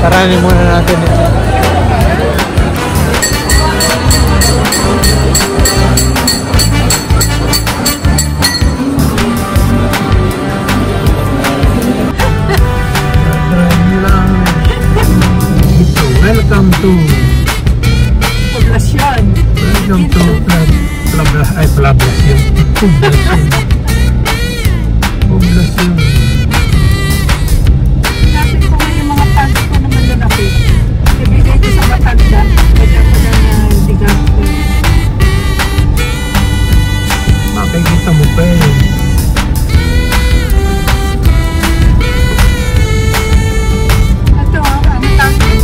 Taranin muna natin ito. Welcome to Poblacion. Welcome to Poblacion. Poblacion. Lapit ko nga yung mga pants ko naman lalapit. Ibigay ko sa matanda. Kaya ko na digang ko. Makikita mo pa eh. Ito ang tangi.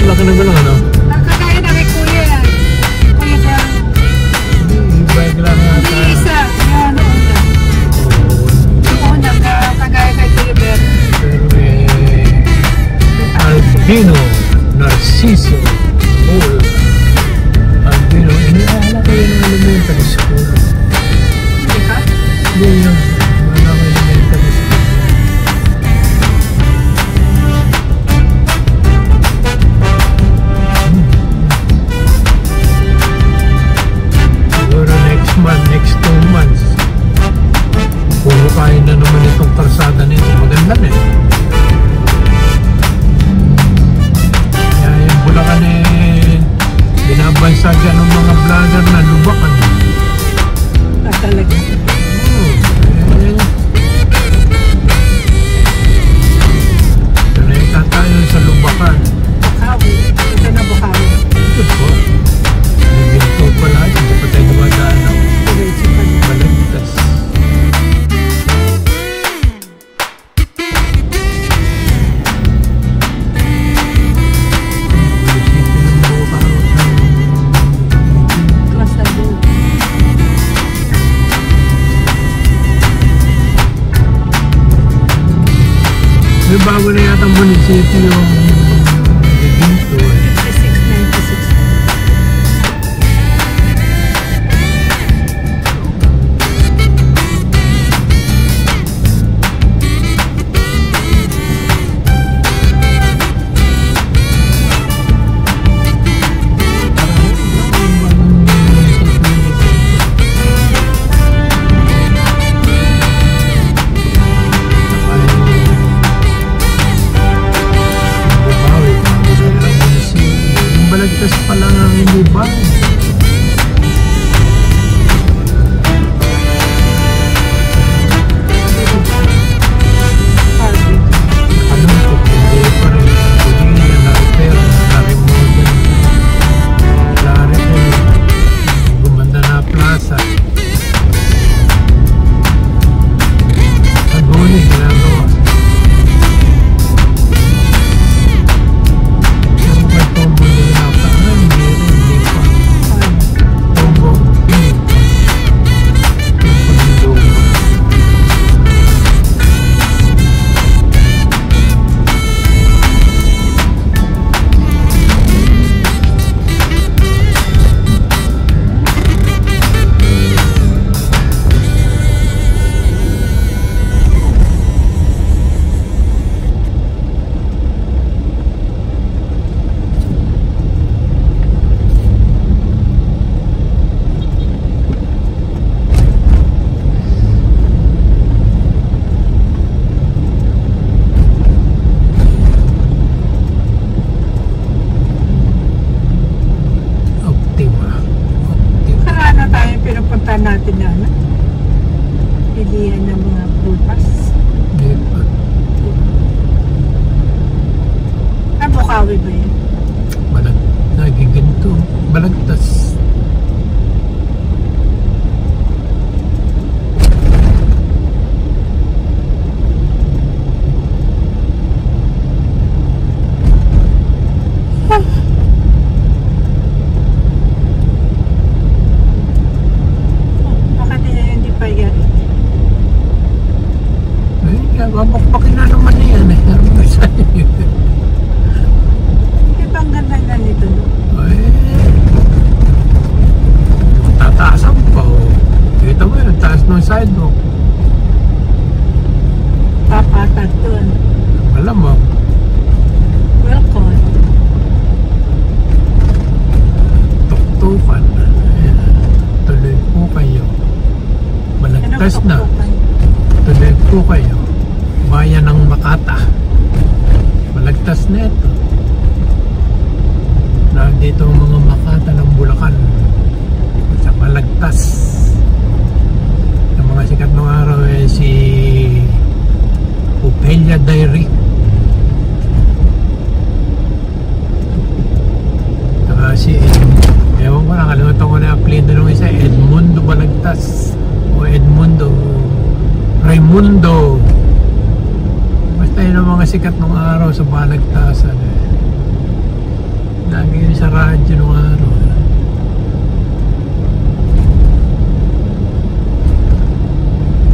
Laki na ba lang ano? Nakakaya na kay Kuya yan. Kuya Bang. Bike lang Hindi yata. isa. Yan, una. Una, kagaya kay Kuya Bang. Pero Albino Narciso Hall. Albino, iniala ko yun ng elementary school. Hindi ka? Hindi yun. Wala ko elementary school. Siguro next month, next 2 months, puhukain na naman itong kalsada nito. Maganda na eh. Kaya yung Bulacan eh, binabansa dyan ng mga vlogger na lubakan. Talaga. Sanay ka tayo sa lubakan. Bukawi. Ito na Bukawi. Ito po. Naging pala, hindi pa tayo dumadaan ng Diretso pa na. Balagtas. Masado. May bago na yata ang munisipyo yung dito eh. 96, 96. Balagtas pa lang ang hindi ba? Harvey. Ano ito? Hindi pa rin. Hindi na na-repair. Na-remodel. Na-repair. Gumanda na plaza. Aguli, ginagawa. Pero may tombo na yata. Hindi pa. Tombo. Karana tayo pinupunta natin na ano? Pilihan ng mga prutas. Hindi pa. Bukawi ba yun? Nagiginto. Balagtas. Baka hindi pa yan. Ay, babakbakin na naman yan eh. nagpapatag doon. Alam mo, Welcome. tuktukan. Ayan. Tuloy po kayo. Balagtas na. Tuloy po kayo. Bayan ng Makata. Balagtas na ito. Nandito ang mga Makata ng Bulacan. Sa Balagtas. Ang mga sikat ng araw ay si Opelia Diary. Saka si ewan ko na, kalimutan ko na yung apelido ng isa, Edmundo Balagtas o Edmundo Raimundo. Basta yun ang mga sikat ng araw sa Balagtasan. Lagi yun sa radyo ng araw.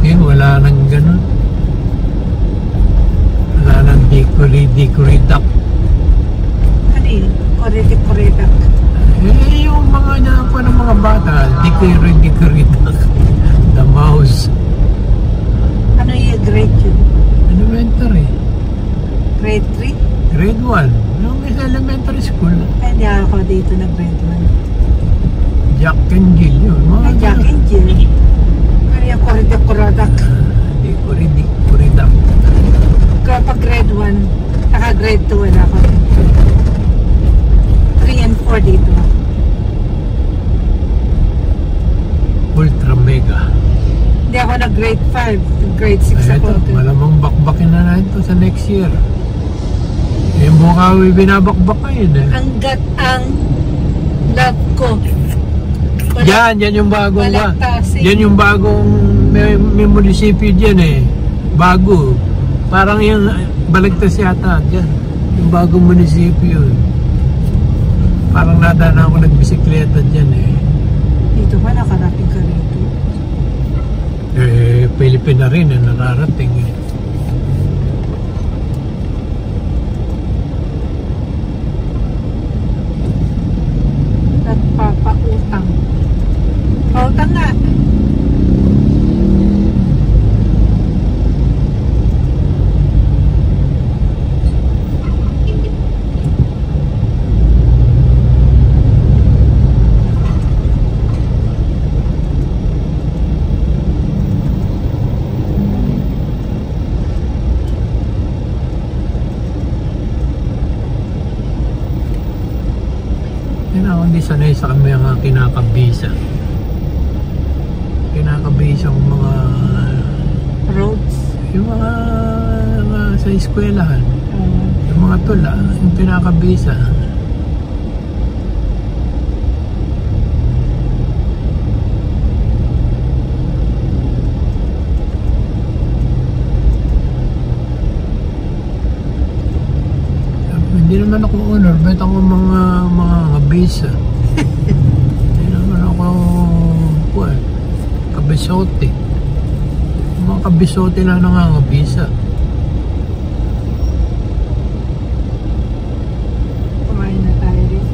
Ngayon wala nang ganun. Wala nang dikuri-dak. Ano yun? Korete-koretak. Eh, yung mga nako ng mga bata, dikuri-dak. The mouse. Ano yung grade yun? Elementary. Grade 3? Grade 1. Nung sa elementary school. Ay, hindi ako dito na grade 1. Jack and Jill yun. Mga Ay, Jack and Jill. Ano yung korete-koretak? Dikuri-dak. Kapag grade 1, naka-grade 2 wala ako. 3 and 4 dito. Ultra mega. Hindi ako na grade 5. Grade 6 Ay, ako. ito, malamang bakbakin na natin ito sa next year. Yung Bukawi binabakbak kayo eh. Hanggat ang love ko. Yan yung bagong Balagtasin. yan yung bagong may munisipyo dyan eh. Bago. Parang yung Balagtas yata dyan. Yung bagong munisipyo. Parang nadaan ako nagbisikleta dyan eh. Dito ba nakarating ka rito? Eh, Pilipina rin eh, nararating eh. Nagpapautang. Pautang nga. Yan ako, hindi sanay sa kami ang kinakabisa. Kinakabisa ang mga Roads. yung mga sa eskwelahan. Yung mga tula, yung pinakabisa. Hindi naman ako honor, bet ako mga kabisa. Hindi naman ako kabisote. Mga kabisote lang nangangabisa. Kumain na tayo rin.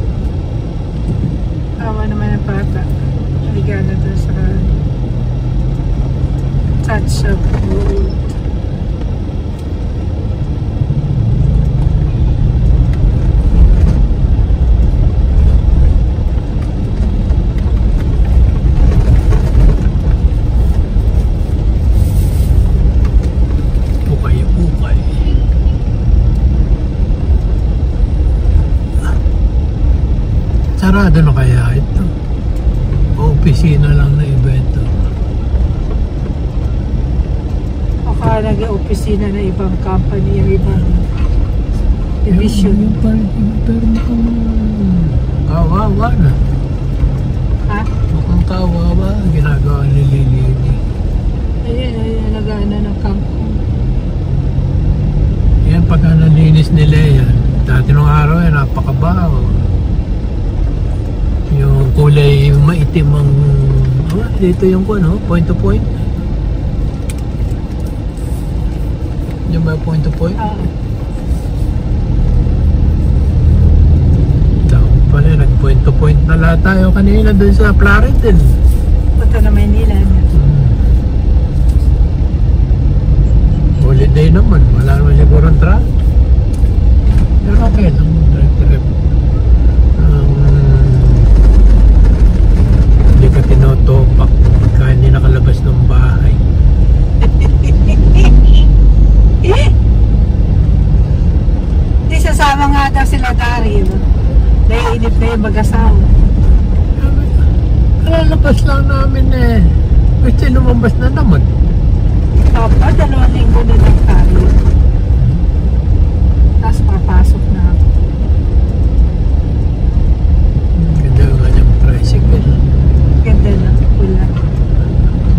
Awa naman ang bata. Liga na doon sa touch of gold. Sarado na kaya ito? O opisina lang na evento? Baka nag-opisina na ibang company, yung ibang division. Pero mukhang kawawa na. Ha? Mukhang kawawa. Ginagawa ni Lili. Ayun, nag-ano ng kangkong. Yan, pagka nalinis nila yan. Dati nung araw yan, napakabaho. Yung kulay maitim ang dito yung point to point. Yung ba point to point? Dapat pala nag point to point na lahat tayo kanina dun sa Claritin. Punta na Maynila. Holiday naman. lang namin eh. Kasi lumabas na naman. Papa, 2 linggo na lang tayo. Tapos papasok na ako. Ganda yung kanyang tricycle. Ganda na, pula.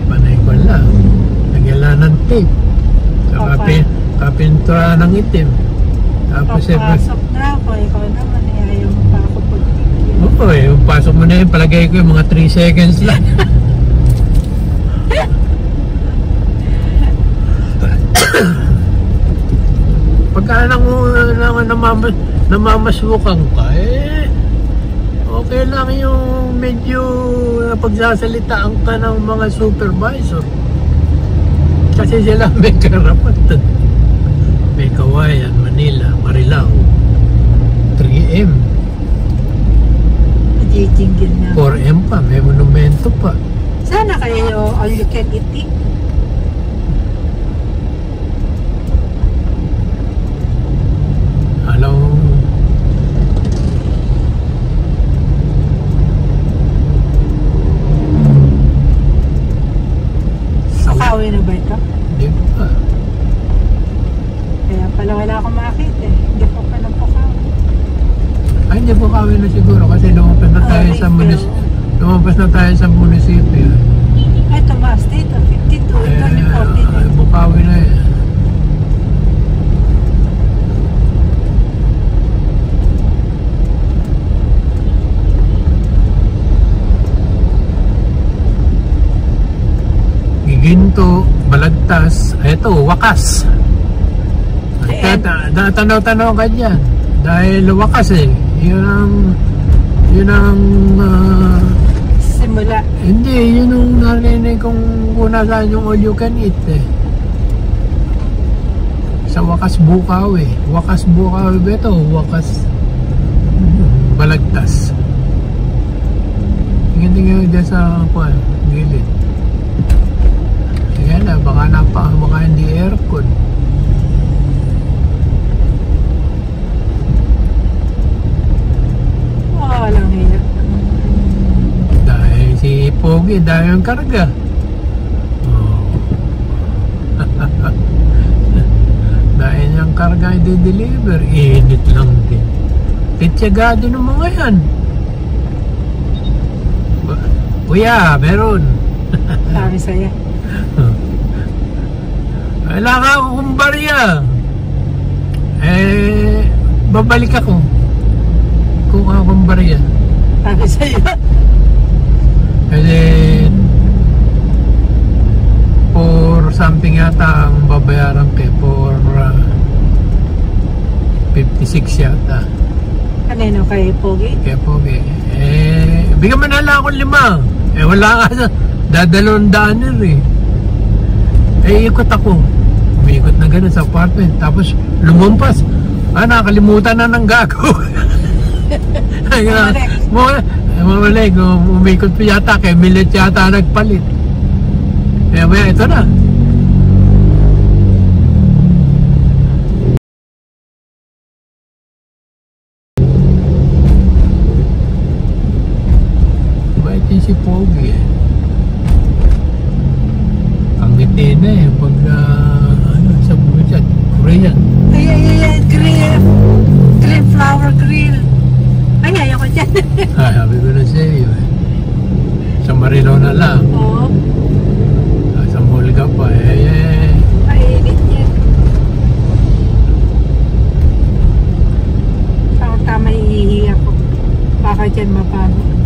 Panay ko lang. Nagyala ng tape. Sa kapintura ng itim. Tapos Papasok na ako. Ikaw naman, ayaw mo pa ako pagtigil. oo eh, yung pasok mo na yun, palagay ko yung mga 3 seconds lang. Pagka namamasbukan ka, eh, okay lang yung medyo napagsasalitaan ka ng mga supervisor. Kasi sila may karapatan. May Kawayan, Manila, Marilao, 3M, Jijinggil na. 4M pa, may monumento pa. Sana kayo all you can eat. Hello. Nakauwi na ba ito? Hindi pa. Kaya pala wala akong makita eh. Hindi pa pala po kami. Ay, hindi po kami na siguro kasi lumabas na tayo sa lumabas na tayo sa munisipyo. Ay, tumaas dito. 52. Ito ni 49. Ay, Bukawi na eh. Giginto, Balagtas, eto, Wakas. Natanaw-tanaw ka dyan. Dahil Wakas eh. Yun ang Simula. hindi, yun ang narinig kung nasaan yung all you can eat eh. Sa Wakas Bukawi. Wakas Bukawi ba ito? Wakas Balagtas. Tingin-tingin dyan sa gilid. Ayan na, baka hindi aircon. Walang hirap. Dahil si Pogi, dahil ang karga. Oh. Dahil yung karga i-deliver, init lang din. Titsyaga din ng mga yan. Kuya, meron. Sabi sa'yo. Wala ka akong barya. Eh, babalik ako. Kung akong barya. Sabi sa'yo. Kasi for something yata ang babayaran kay for 56 yata. Kanino kay Pogi? Kaya Pogi. Eh, bigyan mo na lang ako 5. Eh, wala ka. Dadalawang daaner eh. Eh, ikot ako. Umiikot na gano'n sa apartment. Tapos, lumampas. Nakalimutan na ng gago. Mamalik. Umikot pa yata. Kaya milit yata nagpalit. Eh, maya, ito na. Bait yun si Pogi eh. Ngiti na eh, pag sa buwan Korean. Ay, green flower grill. Ay, ayaw ko dyan. Sabi ko na sa iyo eh. Sa Marilao na lang. Oo. Sa Mulga pa eh. Mainit yan. Tama ihihi ako. Baka dyan mapano.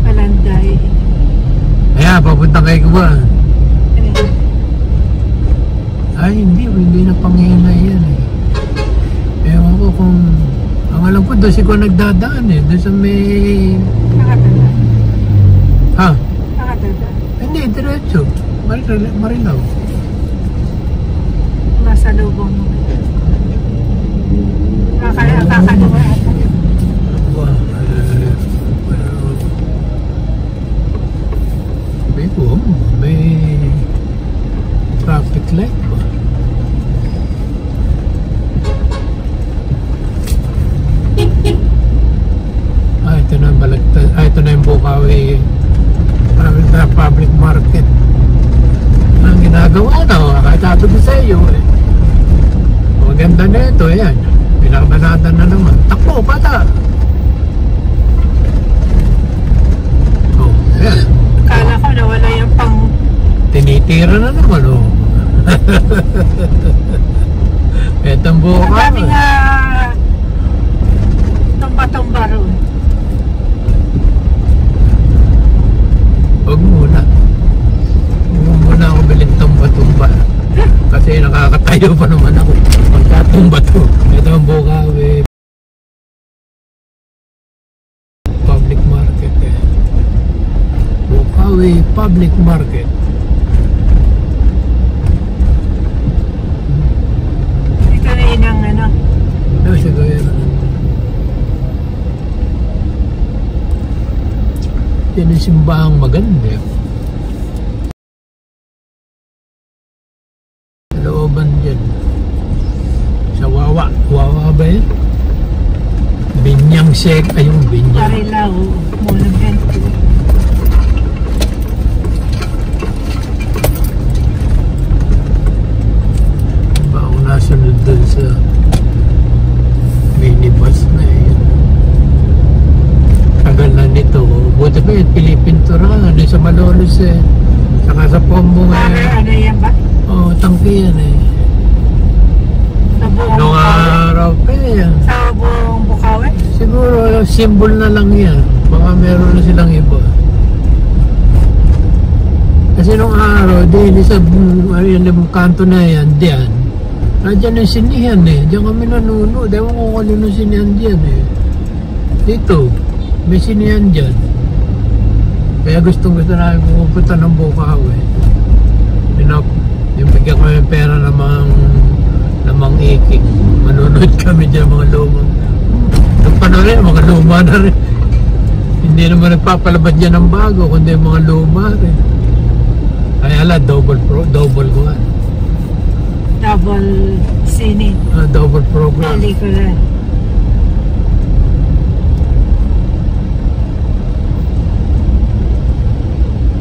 Palanday. Ayan, papunta kay Kuba. Ay, hindi na panginay yan eh. Ewan ko kung, ang alam ko doon si ko nagdadaan eh, doon sa may... Nakatanda. Ha? Nakatanda. Hindi, diretso. Marilao. Nasa lubong mo. Kakalawa ata. May traffic light ba? yung Bukawi public market. Ang ginagawa na, kahit sabi ko sa iyo eh. Maganda na ito, yan. Pinabanatan na naman. Takbo, bata! Oh, yan. Kala ko nawala yung pang... Tinitira na naman, oh. Etong Ang Bukawi. dami nga tumba-tumba roon. Huwag muna. Huwag muna ako bilhin tumba-tumba. Kasi nakakatayo pa naman ako. Pagkatumba to. Ito ang Bukawi public market eh. Bukawi public market. Ito na yun ang ano. Ano siguro yun? Yan ang simbahang maganda. Sa looban dyan. Sa Wawa. Wawa ba yun? Binyang Sek. Ay, yung Binyang. Marilaw. Monument. Ba ako nasunod dun sa minibus na yun. Tagal na nito. Buti pa yun, Pilipintura. Ano sa Malolos eh. Saka sa Pombo nga eh. Ano yan ba? Oo, tangki yan eh. Sa buong Noong Bukawi? araw pa yan. Sa buong Bukawi? Siguro, symbol na lang yan. Baka meron na silang iba. Kasi nung araw, din sa yung kanto na yan, diyan. Nandiyan yung sinihan eh. Diyan kami nanonood. Ewan ko kung ano yung sinihan diyan eh. Dito, may sinihan diyan. Kaya gusto namin pupunta ng Bukawi. Yung bigyan kami pera namang ikik. Manonood kami dyan mga lumang. Nung panahon rin, mga luma na rin. Hindi naman nagpapalabas dyan ng bago, kundi mga luma rin. Ay ala, double ko. Double sine. Double program. Pelikula.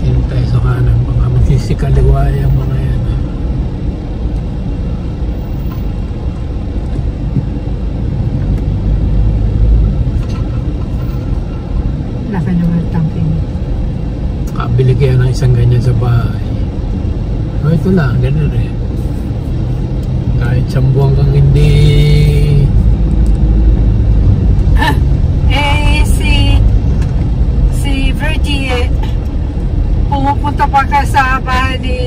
Hintay sa kanan, mga magsisikaliwa yung mga yan. Laki naman ang tangking. Kabili kaya ng isang ganyan sa bahay. O ito lang, ganun rin. Kahit isang buwan kang hindi... Si Virgie, pumupunta pa ka sa bahay ni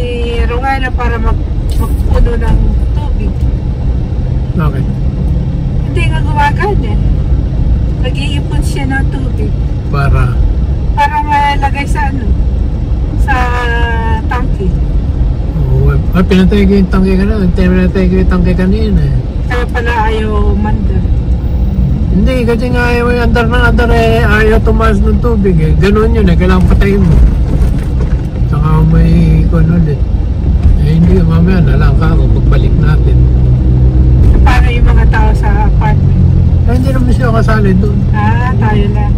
Rowena para magpuno ng tubig. Bakit? Hindi nga gumagana. Nag-iipon siya ng tubig Para... para malagay sa sa tangke. Oo, pinatay ko yung tangke kanina. Pinatay ko yung tangke kanina eh. Kaya pala ayaw mandar. Hindi, kasi nga ayaw yung andar eh. Ayaw tumaas ng tubig eh. Ganun yun eh. Kailangan patayin mo. Saka may ikon ulit. Eh hindi, mamaya nalang ka ako pagbalik natin. Para yung mga tao sa apartment. Eh hindi naman siya kasali doon. Tayo lang.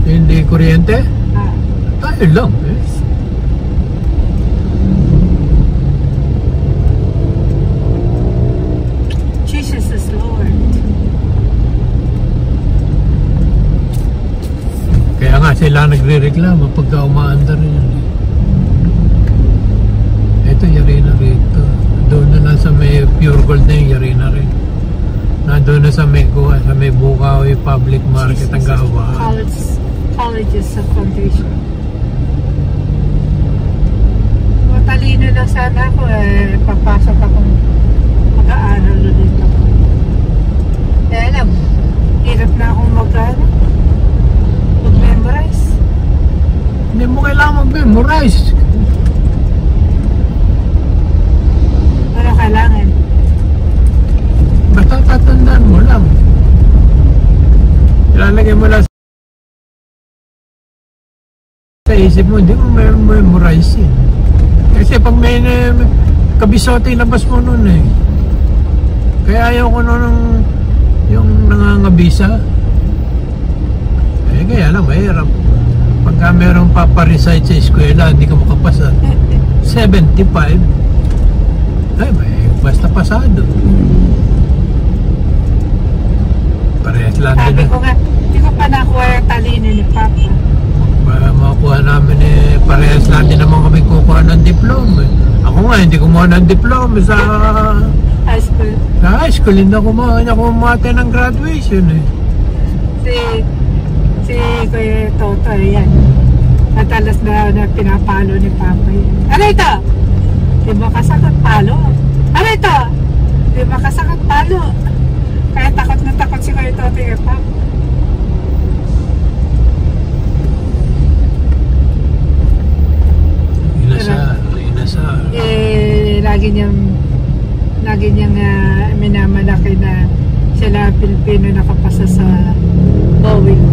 Hindi kuryente? Ah. Tayo lang eh. Jesus is Lord. Kaya nga sila nagre-reklamo pagka umaandar yun. Ito yari na rito. Doon na sa may pure gold na yung yari na rin. Doon na sa may Bukawi public market ang gawa. Colleges sa foundation. Matalino na sana ako papasok akong mag-aaral ulit ako. Eh alam, hirap na akong mag-memorize. Hindi mo kailangan mag-memorize. Ano kailangan? Basta tatandaan mo lang. Ilalagay mo lang sa isip mo, hindi mo memorize yun. Kasi pag may kabisote, labas mo nun eh. Kaya ayaw ko nun yung nangangabisa. Eh kaya lang, mahirap. Pagka merong paparecite sa eskwela, hindi ka makapasa. 75. Ay, may basta pasado. Parehas lang Sabi din. ko nga, hindi ko pa nakuha yung talino ni Papa. Para makuha namin parehas lang din naman kami kukuha ng diploma. Ako nga, hindi kumuha ng diploma sa High school. high school. Hindi ako kumate ng graduation Si Kuya Toto, yan. Matalas na pinapalo ni Papa yan. Ano ito? Di ba kasakot palo? Ano ito? Di ba kasakot palo? Kaya takot na takot si Kuya Toto kay Papa. Inasal. Lagi niyang minamalaki na sila Pilipino nakapasa sa Boeing.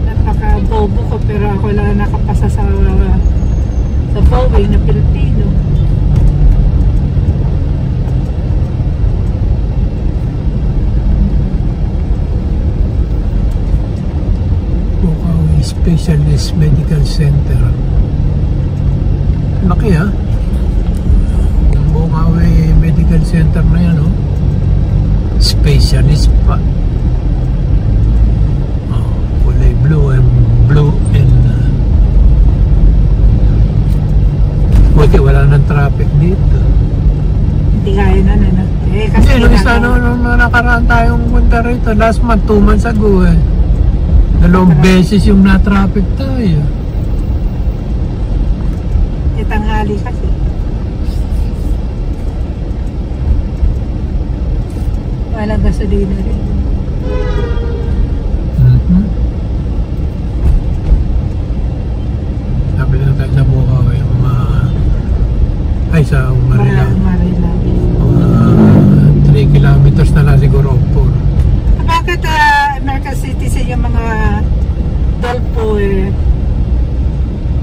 Napaka bobo ko, pero ako lang nakapasa sa Boeing na Pilipino. Specialist Medical Center. Laki ha? Yung Bukawi Medical Center na yan, oh. Specialist pa. Oh, kulay blue and buti wala nang traffic dito. Hindi kaya na. Kasi nung isa nung nakaraan tayong punta rito, last month, 2 months ago eh. 2 beses yung na-traffic tayo. Tanghali kasi. Walang gasolina rin. Sabi na tayo sa Bukawi, sa Marilao. 3 kilometers na lang siguro po. Bakit American Citizen yung mga Dolpo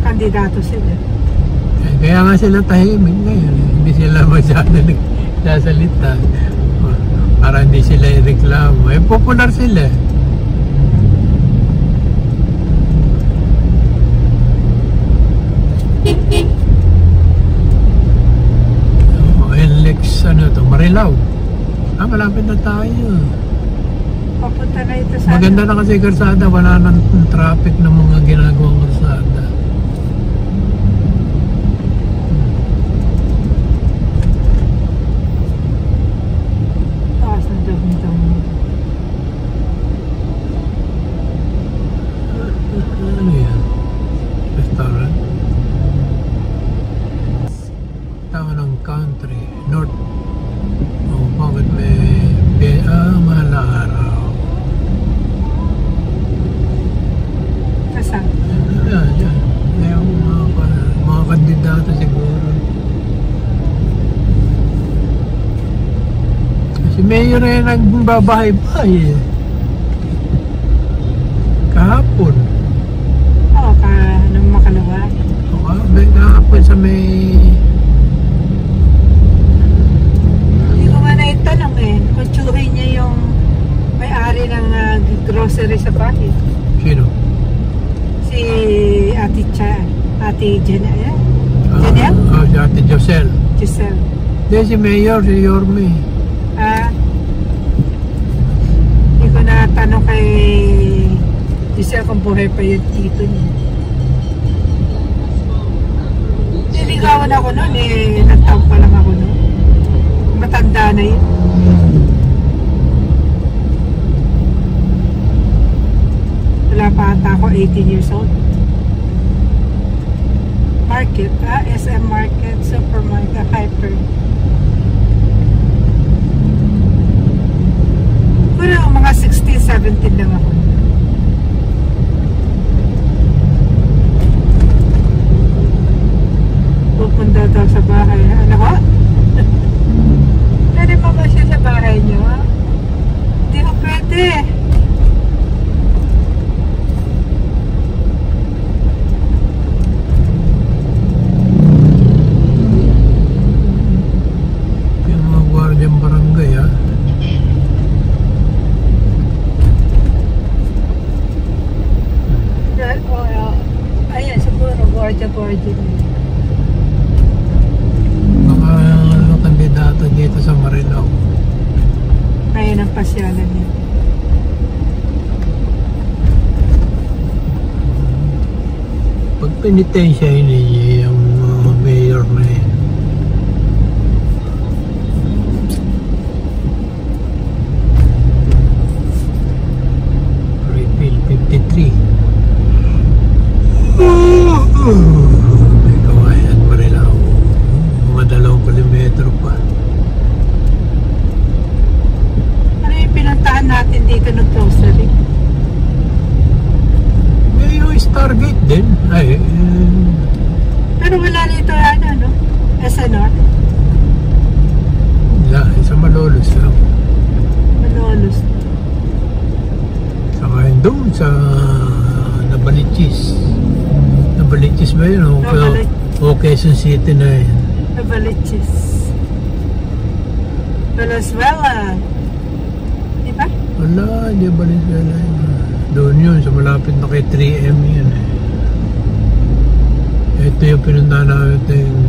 kandidato sila? Kaya nga sila tahimik ngayon. Hindi sila masyado nagsasalita. Para hindi sila ireklamo. Popular sila. NLEX, Marilao. Malapit na tayo. Papunta na ito sa... Maganda na kasi karsada, wala nang traffic ng mga ginagawang karsada. Taas na dami. Ano yan? Restaurant? Tama ng country. North. Oh, bakit may... mahal na araw. Kasama. Yan. Yung mga kandidato siguro. Si Mayor nagbabahay-bahay eh. Kahapon. Oo, nung makalawa. Kahapon sa may... Hindi ko nga naitanong kung tsuhin niya yung may-ari ng grocery sa bahay. Sino? Si Ate Janelle. Janelle? Si Ate Giselle. Giselle. Hindi, si Mayor, si Yorme. Hindi ko natanong kay Giselle kung buhay pa yung tito niya. Niligawan ako noon nagtaon pa lang ako noon. Matanda na yun. Wala pa ata ako 18 years old. Market, SM Market, Supermarket, Hyper. Pero mga 16, 17 lang ako. Pupunta daw sa bahay. Ano ko? Pwede pa ba siya sa bahay niyo? Hindi ko pwede. pinanggalan niya. Pag penitensya niya yung mayor na yun. Refill 53. May kawayan Marilao. Mga 2 kilometro pa. Ano yung pinuntahan natin dito ng grocery? May yung Stargate din. Ay, Pero wala rito ano, SNR? wala. Sa Malolos lang. Malolos. Saka yun doon sa Nabalichis. Nabalichis ba yun? O Quezon City na yun. Nabalichis. Valenzuela. Diba? Wala, di Valenzuela yun. Doon yun, sa malapit na kay 3M yun eh. Ito yung pinuntahan namin, ito yung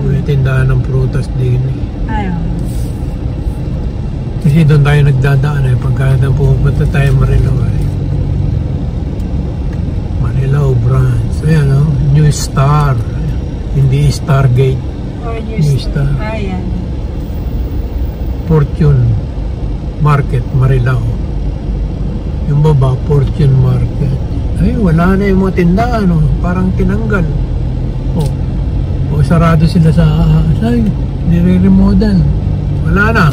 may tindahan ng prutas din eh. Ayaw. Kasi doon tayo nagdadaan eh, pagka pupunta tayo Marilao eh. Marilao branch. Ayan o, New Star. Hindi Stargate. Or New Star. Ayan. Fortune Market, Marilao. Yung baba, Fortune Market. Ay, wala na yung mga tindahan, no? Parang tinanggal. O sarado sila sa nire-remodel. Wala na.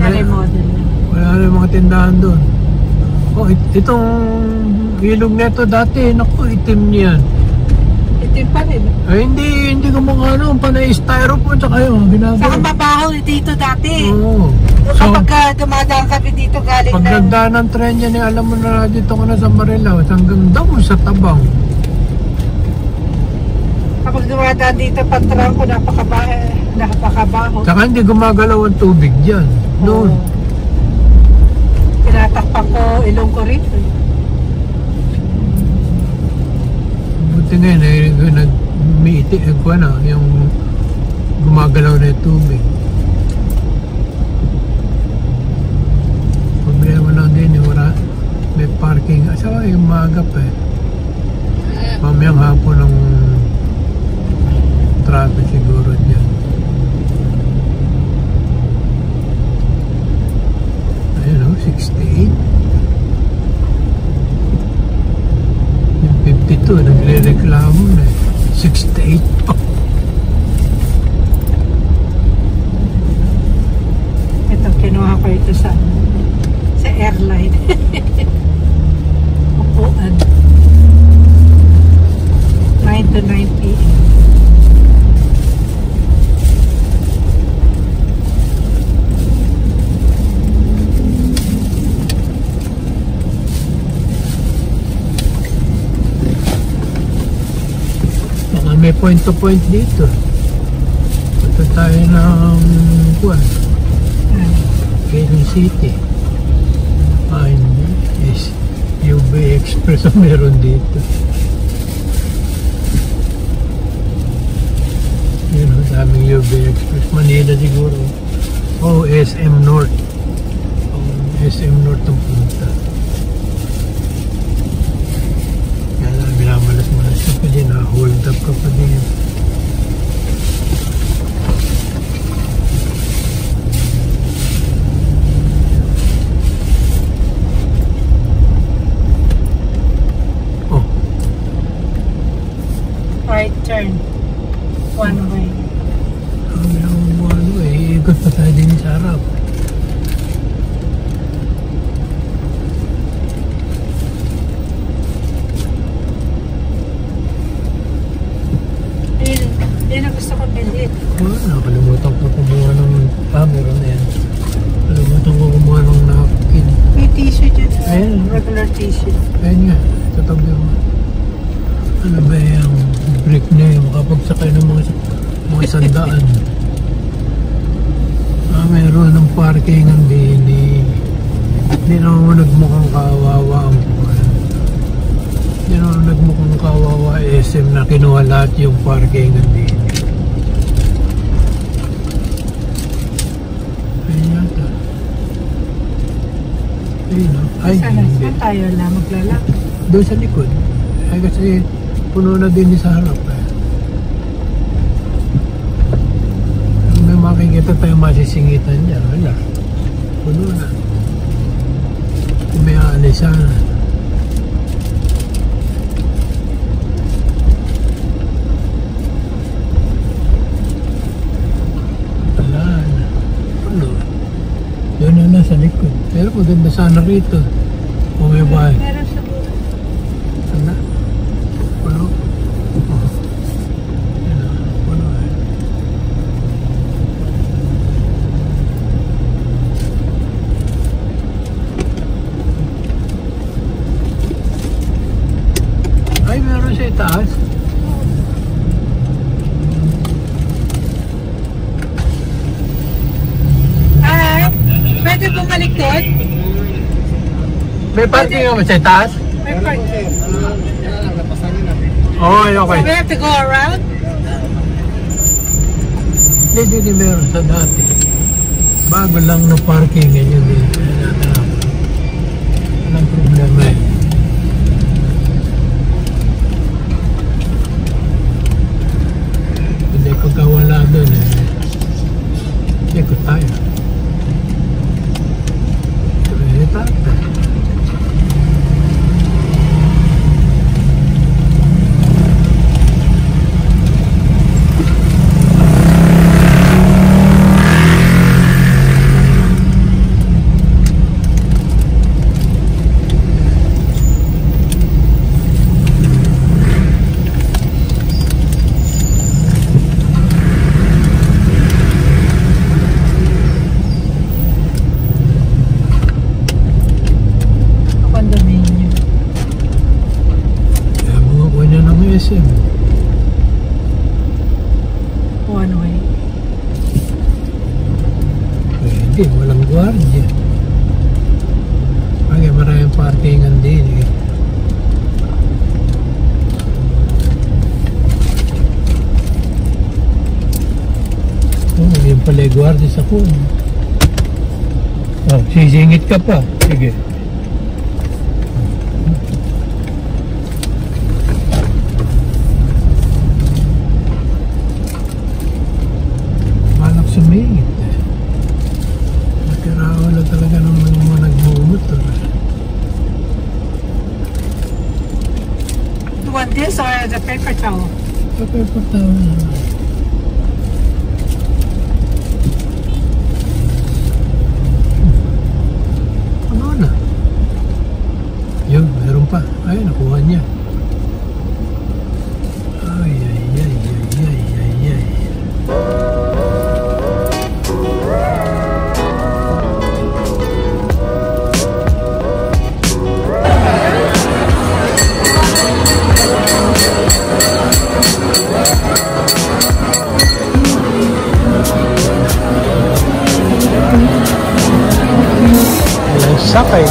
Na-remodel na. Wala na yung mga tindahan doon. Itong ilog neto dati, naku, itim niyan. Itim pa rin. Ay, hindi ko mga panay styrofoam tsaka yung ginagawa. Saka mabaho dito dati. Oo. Kapag dumadaan kami dito galing Pag nagdaan ng tren yan, alam mo na dito ko na sa Marilao, hanggang daw sa Tabang. Kapag dumadaan dito, patrang ko, napakabaho. Saka hindi gumagalaw ang tubig dyan. Noon. Tinatakpan ko, ilong ko rin. Buti ngayon, nag-miiti, yung gumagalaw na yung tubig. Problema lang din, may parking. Asawa yung maagap eh. Mamayang hapon ng traffic siguro dyan. Ayun o, 68. Yung 52, nagre-reklamo na eh. 68 pa. Ito, kinuha ko ito sa airline. Upuan. 9 to 9 p.m. Baka may point to point dito. Punta tayo ng Quezon City. Hindi. Yes. UB Express ang meron dito. Yun ang daming UB Express. Manila siguro. SM North. SM North ang punta. Kaya lang, binamalas-malas ka pa din. Hold up ka pa din. Right turn. One way. One way. Ikot pa tayo din sa harap. Yan ang gusto ko bilhin. Nakalimutan ko kumuha ng meron na yan. Nakalimutan ko kumuha ng napkin. May tissue dyan. Ayan. Regular tissue. Ayan nga. Sa tabi mo. Ano ba yung break na yun? Makapagsakay ng mga sandaan. Meron ng parking ang dini. Hindi naman nagmukhang kawawa ang buwan. Hindi naman nagmukhang kawawa SM na kinuha lahat yung parking ang dini. Ayan yata. Ay, Sana, hindi. saan tayo na maglalak? Doon sa likod. Ay, kasi puno na din sa harap. May makikita tayo masisingitan niya. Wala. Puno na. Kung may aalisan. Wala na. Puno. Doon na nasa likod. Pero maganda sana rito. Kung may bahay. Meron siguro. Sana. Puno. Oh. Yan na. Puno eh. Ay, meron sa itaas. Ay, pwede bumalikod? May parking naman sa itaas? May parking. Oo, okay. So we have to go around? Hindi meron sa dati. Bago lang na parking ngayon din. Walang problema eh. Hindi pagkawala doon eh. Ikot tayo. Eh, tayo. Condominium. Kaya mga kuha niya ng SM. One way. Pwede, walang gwardiya. Kaya maraming parkingan din eh. Oh, yun pala yung gwardiya sa phone. Oh, sisingit ka pa. Sige. Malak sumingit eh. Nakirawa lang talaga ng mga nagmumotor. You want this or the paper towel? Okay po tayo. Ano na? Yun, meron pa. Ay, nakuha niya. Ay, ay, ay, ay, ay, ay, ay. Walang sakay.